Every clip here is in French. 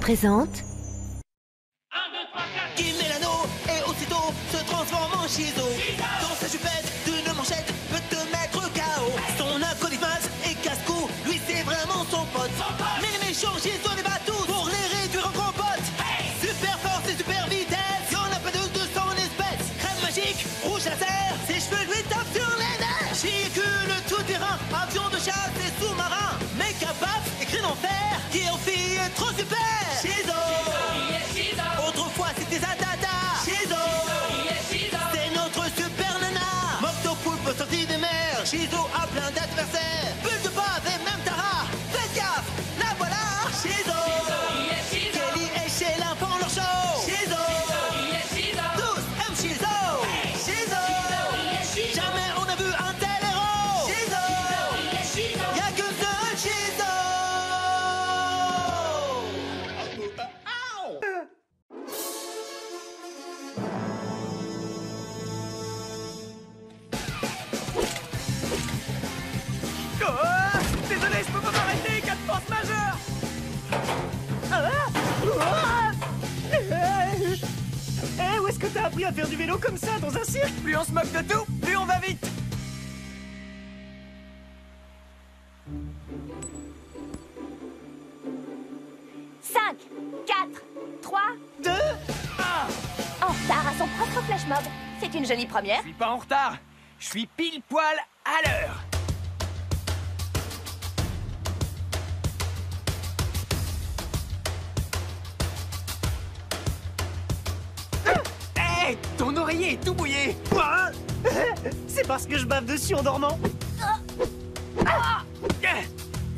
présente... Qui met l'anneau et aussitôt se transforme en Shizo. Dans sa jupette d'une manchette peut te mettre KO. Son acolyte et casse-cou, lui c'est vraiment son pote. Mais les méchants Shizo les bat tous pour les réduire en compote. Super force et super vitesse, y'en a pas de 200 espèces. Crème magique, rouge laser, ses cheveux lui tapent sur les nerfs. Véhicule tout-terrain, avion de chasse et sous-marin. Méca baf et cri d'enfer, qui en fille est trop super. Shizo. Autrefois c'était Zatata. Shizo. C'est notre super nana. Moctopoulpe sorti des mers. Shizo a plein d'adversaires. Bulle de bave et même Tara. Faites gaffe, la voilà. Shizo. Kelly et Sheila font leur show. Shizo. Tous aiment Shizo. Shizo. Jamais on a vu un tel héros. Shizo. Y'a que seul Shizo. Désolé, je peux pas m'arrêter, cas de force majeure. Où est-ce que t'as appris à faire du vélo comme ça dans un cirque? Plus on se moque de tout, plus on va vite. Cinq, 4, 3, 2, 1. en retard à son propre flash mob. C'est une jolie première. Je suis pas en retard, je suis pile poil à l'heure. Hé, ton oreiller est tout mouillé. Quoi? C'est parce que je bave dessus en dormant.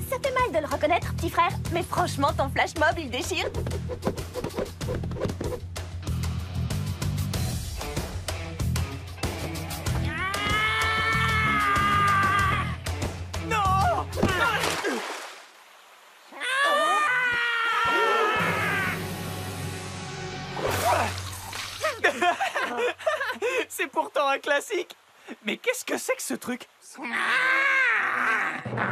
Ça fait mal de le reconnaître, petit frère, mais franchement, ton flash mob, il déchire. Non. C'est pourtant un classique. Mais qu'est-ce que c'est que ce truc?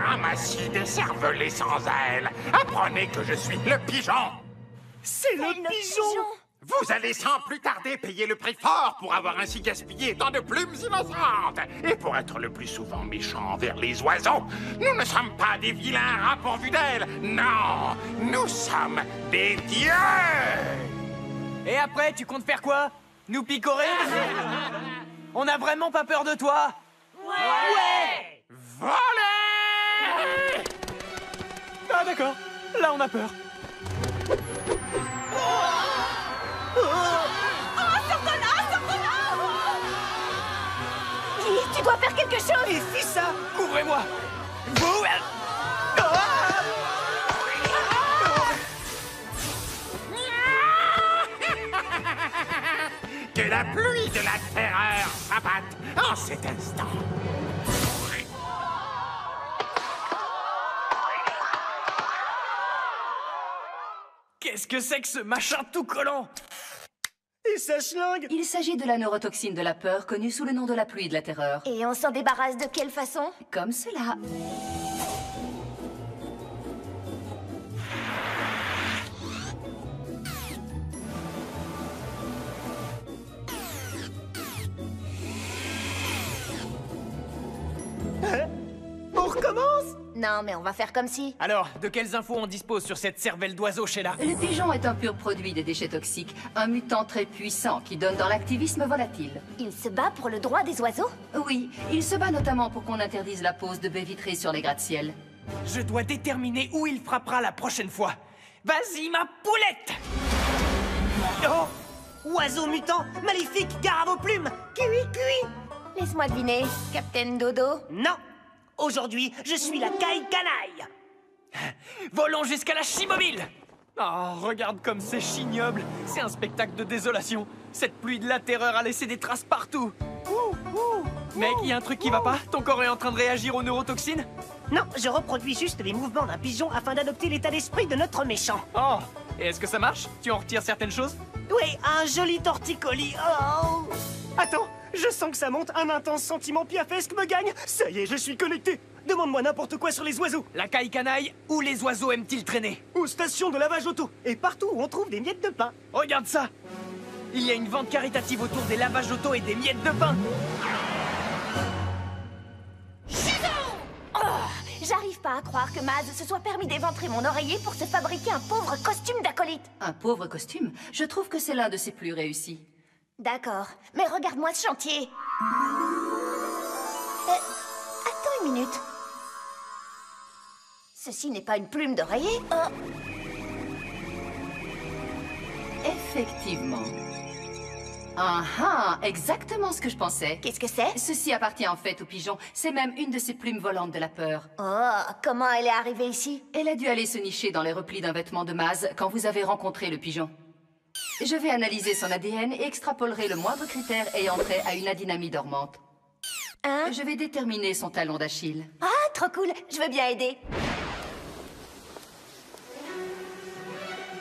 Ramassis des cervelets sans ailes. Apprenez que je suis le pigeon. C'est le pigeon. Vous allez sans plus tarder payer le prix fort pour avoir ainsi gaspillé tant de plumes innocentes. Et pour être le plus souvent méchant envers les oiseaux, nous ne sommes pas des vilains rats pourvus d'ailes. Non, nous sommes des dieux. Et après, tu comptes faire quoi? Nous picorer? On n'a vraiment pas peur de toi? Ouais. Volez! Ah d'accord, là on a peur. Tu dois faire quelque chose. Et fis ça, couvrez-moi. Vous... Que la pluie de la terreur s'abatte en cet instant. Qu'est-ce que c'est que ce machin tout collant? Et ça schlingue. Il s'agit de la neurotoxine de la peur, connue sous le nom de la pluie de la terreur. Et on s'en débarrasse de quelle façon? Comme cela. On recommence? Non, mais on va faire comme si. Alors, de quelles infos on dispose sur cette cervelle d'oiseau, Sheila? Le pigeon est un pur produit des déchets toxiques, un mutant très puissant qui donne dans l'activisme volatile. Il se bat pour le droit des oiseaux? Oui, il se bat notamment pour qu'on interdise la pose de baies vitrées sur les gratte-ciel. Je dois déterminer où il frappera la prochaine fois. Vas-y, ma poulette! Oh! Oiseau mutant, maléfique, gare à vos plumes. Kiwi, kiwi. Laisse-moi deviner, Captain Dodo. Non. Aujourd'hui, je suis la caille canaille. Volons jusqu'à la Chimobile! Oh, regarde comme c'est chignoble. C'est un spectacle de désolation. Cette pluie de la terreur a laissé des traces partout. Mec, il y a un truc qui va pas? Ton corps est en train de réagir aux neurotoxines? Non, je reproduis juste les mouvements d'un pigeon afin d'adopter l'état d'esprit de notre méchant. Oh, et est-ce que ça marche? Tu en retires certaines choses? Oui, un joli torticolis. Oh! Attends, je sens que ça monte, un intense sentiment piafesque me gagne. Ça y est, je suis connecté. Demande-moi n'importe quoi sur les oiseaux. La caille canaille, où les oiseaux aiment-ils traîner? Aux stations de lavage auto. Et partout où on trouve des miettes de pain. Regarde ça! Il y a une vente caritative autour des lavages auto et des miettes de pain. J'arrive pas à croire que Maz se soit permis d'éventrer mon oreiller pour se fabriquer un pauvre costume d'acolyte. Un pauvre costume? Je trouve que c'est l'un de ses plus réussis. D'accord, mais regarde-moi ce chantier. Attends une minute. Ceci n'est pas une plume d'oreiller. Effectivement. Ah ah, exactement ce que je pensais. Qu'est-ce que c'est? Ceci appartient en fait au pigeon. C'est même une de ces plumes volantes de la peur. Oh, comment elle est arrivée ici? Elle a dû aller se nicher dans les replis d'un vêtement de Maz quand vous avez rencontré le pigeon. Je vais analyser son ADN et extrapolerai le moindre critère ayant trait à une adynamie dormante. Hein? Je vais déterminer son talon d'Achille. Ah, trop cool, je veux bien aider.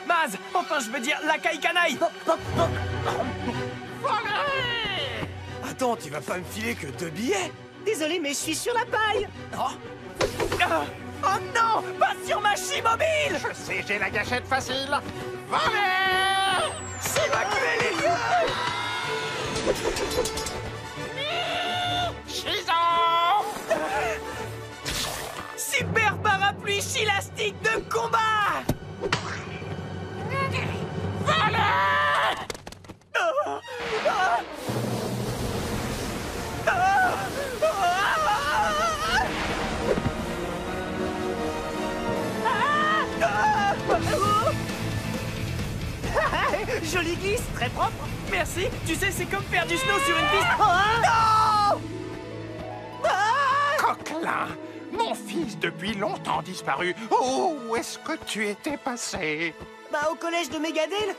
Maz! Enfin, je veux dire, la caille canaille! Attends, tu vas pas me filer que 2 billets? Désolé, mais je suis sur la paille. Ah, oh non! Pas sur ma scie mobile! Je sais, j'ai la gâchette facile. Volez! Évacuez les lieux! Chizo! Super parapluie chilastique de combat! Jolie glisse, très propre. Merci, tu sais, c'est comme faire du snow sur une piste. Coquelin, mon fils depuis longtemps disparu. Oh, où est-ce que tu étais passé? Bah, au collège de Megadale.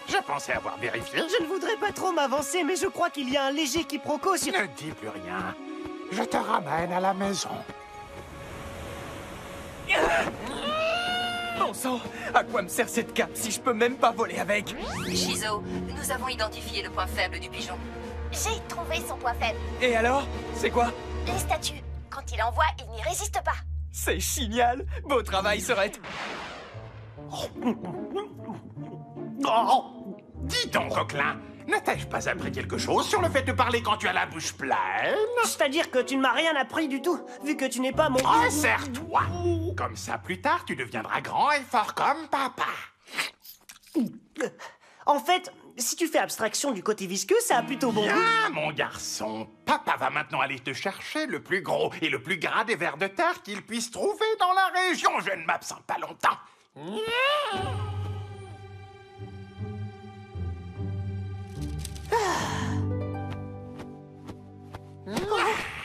Je pensais avoir vérifié. Je ne voudrais pas trop m'avancer, mais je crois qu'il y a un léger quiproquo sur... Ne dis plus rien. Je te ramène à la maison. Bon sang, à quoi me sert cette cape si je peux même pas voler avec? Shizo, nous avons identifié le point faible du pigeon. J'ai trouvé son point faible. Et alors? C'est quoi? Les statues. Quand il envoie, il n'y résiste pas. C'est génial! Beau travail, Sorette! Dis donc, Coquelin, ne t'ai-je pas appris quelque chose sur le fait de parler quand tu as la bouche pleine? C'est-à-dire que tu ne m'as rien appris du tout, vu que tu n'es pas mon... Oh, serre-toi! Comme ça, plus tard, tu deviendras grand et fort comme papa. En fait, si tu fais abstraction du côté visqueux, ça a plutôt bon goût. Bien, mon garçon. Papa va maintenant aller te chercher le plus gros et le plus gras des vers de terre qu'il puisse trouver dans la région. Je ne m'absente pas longtemps.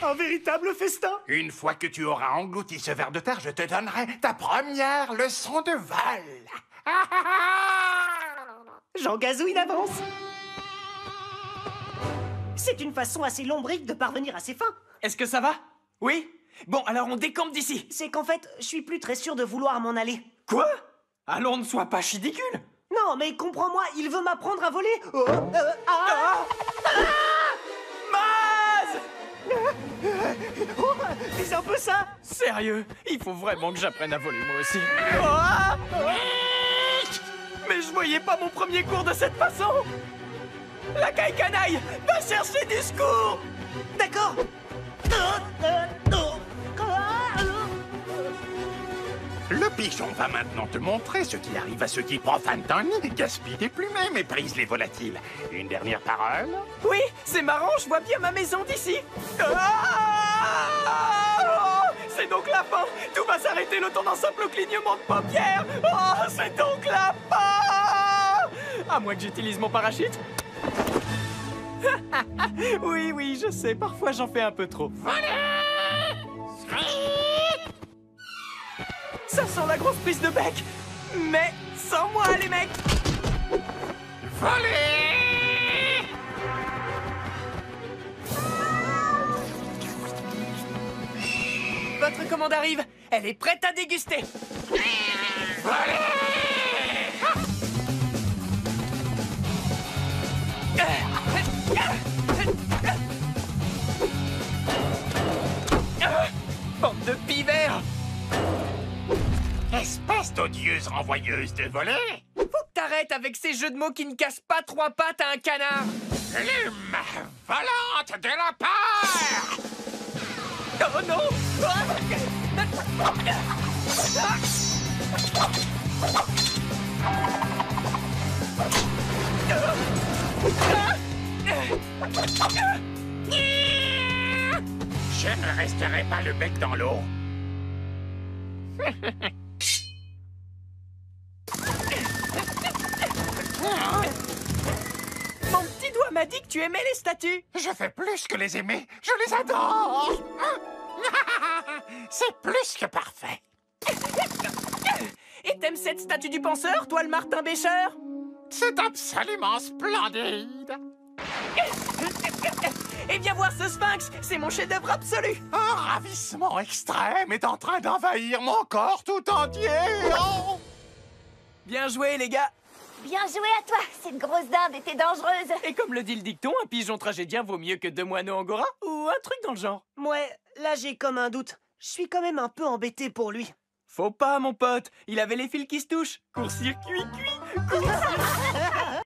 Un véritable festin. Une fois que tu auras englouti ce ver de terre, je te donnerai ta première leçon de vol. J'en gazouille d'avance. C'est une façon assez lombrique de parvenir à ses fins. Est-ce que ça va? Oui? Bon, alors on décampe d'ici. C'est qu'en fait, je suis plus très sûr de vouloir m'en aller. Quoi? Allons, ne sois pas ridicule. Non, mais comprends-moi, il veut m'apprendre à voler. Maz! C'est un peu ça. Sérieux, il faut vraiment que j'apprenne à voler moi aussi. Ah! Mais je voyais pas mon premier cours de cette façon. La caille canaille, va chercher du secours. D'accord. Le pigeon va maintenant te montrer ce qui arrive à ceux qui profanent ton nid, gaspillent tes plumes et méprisent les volatiles. Une dernière parole? Oui, c'est marrant, je vois bien ma maison d'ici. Ah! C'est donc la fin. Tout va s'arrêter le temps d'un simple clignement de paupières. Oh, c'est donc la fin. À moins que j'utilise mon parachute. Oui, oui, je sais, parfois j'en fais un peu trop. Ça sent la grosse prise de bec. Mais sans moi, les mecs. Volez! Votre commande arrive. Elle est prête à déguster. Bande de espèce d'odieuse renvoyeuse de volets. Faut que t'arrêtes avec ces jeux de mots qui ne cassent pas 3 pattes à un canard. Plume volante de la peur. Oh non! Je ne resterai pas le bec dans l'eau. Mon petit doigt m'a dit que tu aimais les statues. Je fais plus que les aimer, je les adore. C'est plus que parfait. Et t'aimes cette statue du penseur, toi le Martin Bêcheur? C'est absolument splendide. Et viens voir ce sphinx, c'est mon chef-d'œuvre absolu. Un ravissement extrême est en train d'envahir mon corps tout entier. Oh! Bien joué les gars. Bien joué à toi, cette grosse dinde était dangereuse. Et comme le dit le dicton, un pigeon tragédien vaut mieux que 2 moineaux angora ou un truc dans le genre. Ouais, là j'ai comme un doute. Je suis quand même un peu embêté pour lui. Faut pas, mon pote. Il avait les fils qui se touchent. Court-circuit, cuit. Court-circuit.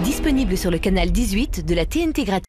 Disponible sur le canal 18 de la TNT gratuite.